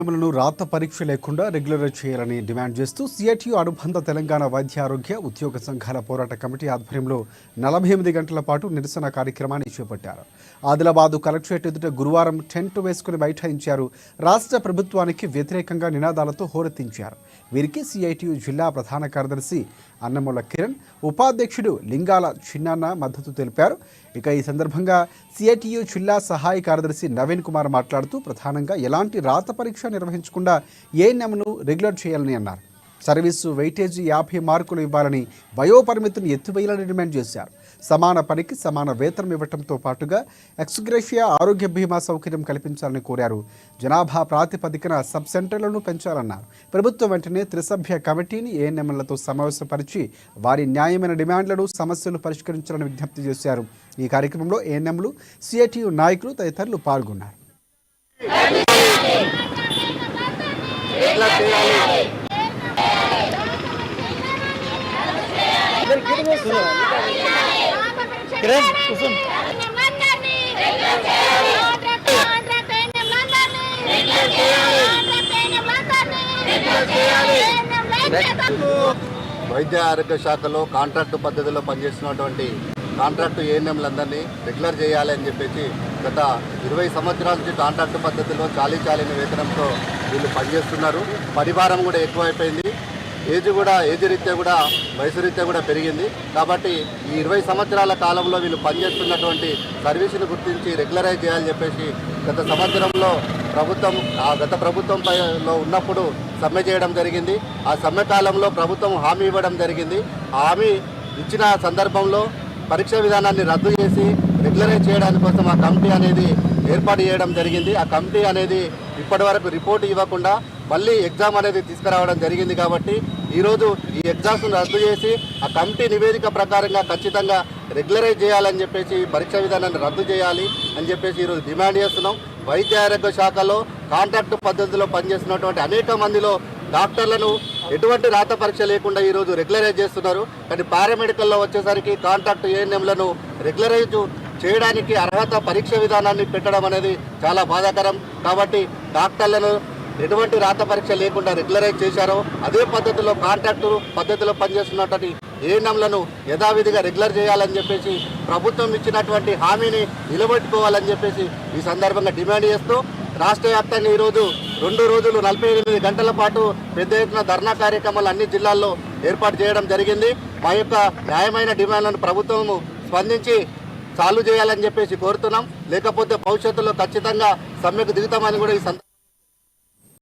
రాత పరీక్ష లేకుండా రెగ్యులరైజ్ చేయాలని డిమాండ్ చేస్తూ సిఐటియు అనుబంధ తెలంగాణ వైద్య ఆరోగ్య ఉద్యోగ సంఘాల పోరాట కమిటీ ఆధ్వర్యంలో 48 గంటల పాటు నిరసన కార్యక్రమాన్ని చేపట్టారు. ఆదిలాబాద్ కలెక్టరేట్ ఎదుట గురువారం టెంట్ వేసుకుని బైఠాయించారు. రాష్ట్ర ప్రభుత్వానికి వ్యతిరేకంగా నినాదాలతో హోరెత్తించారు. వీరికి సిఐటియు జిల్లా ప్రధాన కార్యదర్శి అన్నముల కిరణ్, ఉపాధ్యక్షుడు లింగాల చిన్నాన్న మద్దతు తెలిపారు. ఇక ఈ సందర్భంగా సిఐటియు జిల్లా సహాయ కార్యదర్శి నవీన్ కుమార్ మాట్లాడుతూ ప్రధానంగా ఎలాంటి రాత పరీక్ష నిర్వహించకుండా ఏఎన్ఎంను రెగ్యులర్ చేయాలని అన్నారు. సర్వీసు వెయిటేజీ 50 మార్కులు ఇవ్వాలని, వయోపరిమితిని ఎత్తివేయాలని డిమాండ్ చేశారు. సమాన పనికి సమాన వేతనం ఇవ్వడంతో పాటుగా ఎక్స్గ్రేషియా ఆరోగ్య బీమా సౌకర్యం కల్పించాలని కోరారు. జనాభా ప్రాతిపదికన సబ్ సెంటర్లను పెంచాలన్నారు. ప్రభుత్వం వెంటనే త్రిసభ్య కమిటీని ఏఎన్ఎంలతో సమావేశపరిచి వారి న్యాయమైన డిమాండ్లను, సమస్యలు పరిష్కరించాలని విజ్ఞప్తి చేశారు. ఈ కార్యక్రమంలో ఏఎన్ఎంలు, సిఐటియు నాయకులు తదితరులు పాల్గొన్నారు. వైద్య ఆరోగ్య శాఖలో కాంట్రాక్టు పద్ధతిలో పనిచేస్తున్నటువంటి కాంట్రాక్టు ఏఎన్ఎంలందరినీ రెగ్యులర్ చేయాలి అని చెప్పేసి గత 20 సంవత్సరాల నుంచి కాంట్రాక్టు పద్ధతిలో చాలీన వేతనంతో వీళ్ళు పనిచేస్తున్నారు. పరిభారం కూడా ఎక్కువైపోయింది. ఏజ్ రీత్యా కూడా వయసు రీత్యా కూడా పెరిగింది. కాబట్టి ఈ 20 సంవత్సరాల కాలంలో వీళ్ళు పనిచేస్తున్నటువంటి సర్వీసును గుర్తించి రెగ్యులరైజ్ చేయాలని చెప్పేసి గత సంవత్సరంలో గత ప్రభుత్వంలో ఉన్నప్పుడు సమ్మె చేయడం జరిగింది. ఆ సమ్మె కాలంలో ప్రభుత్వం హామీ ఇవ్వడం జరిగింది. ఆ హామీ ఇచ్చిన సందర్భంలో పరీక్ష విధానాన్ని రద్దు చేసి రెగ్యులరైజ్ చేయడానికి కోసం ఆ కమిటీ అనేది ఏర్పాటు చేయడం జరిగింది. ఆ కమిటీ అనేది ఇప్పటి వరకు రిపోర్ట్ ఇవ్వకుండా మళ్ళీ ఎగ్జామ్ అనేది తీసుకురావడం జరిగింది. కాబట్టి ఈరోజు ఈ ఎగ్జామ్స్ను రద్దు చేసి ఆ కమిటీ నివేదిక ప్రకారంగా ఖచ్చితంగా రెగ్యులరైజ్ చేయాలని చెప్పేసి పరీక్ష విధానాన్ని రద్దు చేయాలి అని చెప్పేసి ఈరోజు డిమాండ్ చేస్తున్నాం. వైద్య ఆరోగ్య శాఖలో కాంట్రాక్టు పద్ధతిలో పనిచేస్తున్నటువంటి అనేక మందిలో డాక్టర్లను ఎటువంటి రాత పరీక్ష లేకుండా ఈరోజు రెగ్యులరైజ్ చేస్తున్నారు. కానీ పారామెడికల్లో వచ్చేసరికి కాంట్రాక్టు ఏఎన్ఎంలను రెగ్యులరైజ్ చేయడానికి అర్హత పరీక్ష విధానాన్ని పెట్టడం అనేది చాలా బాధాకరం. కాబట్టి డాక్టర్లను ఎటువంటి రాత పరీక్ష లేకుండా రెగ్యులరైజ్ చేశారో అదే పద్ధతిలో కాంట్రాక్టు పద్ధతిలో పనిచేస్తున్నటువంటి ఏఎన్ఎంలను యథావిధిగా రెగ్యులర్ చేయాలని చెప్పేసి ప్రభుత్వం ఇచ్చినటువంటి హామీని నిలబెట్టుకోవాలని చెప్పేసి ఈ సందర్భంగా డిమాండ్ చేస్తూ రాష్ట్ర వ్యాప్తంగా ఈరోజు 2 రోజులు 48 గంటల పాటు పెద్ద ఎత్తున ధర్నా కార్యక్రమాలు అన్ని జిల్లాల్లో ఏర్పాటు చేయడం జరిగింది. మా యొక్క న్యాయమైన డిమాండ్లను ప్రభుత్వము స్పందించి సాల్వ్ చేయాలని చెప్పేసి కోరుతున్నాం. లేకపోతే భవిష్యత్తులో ఖచ్చితంగా సమ్మెకు దిగుతామని కూడా ఈ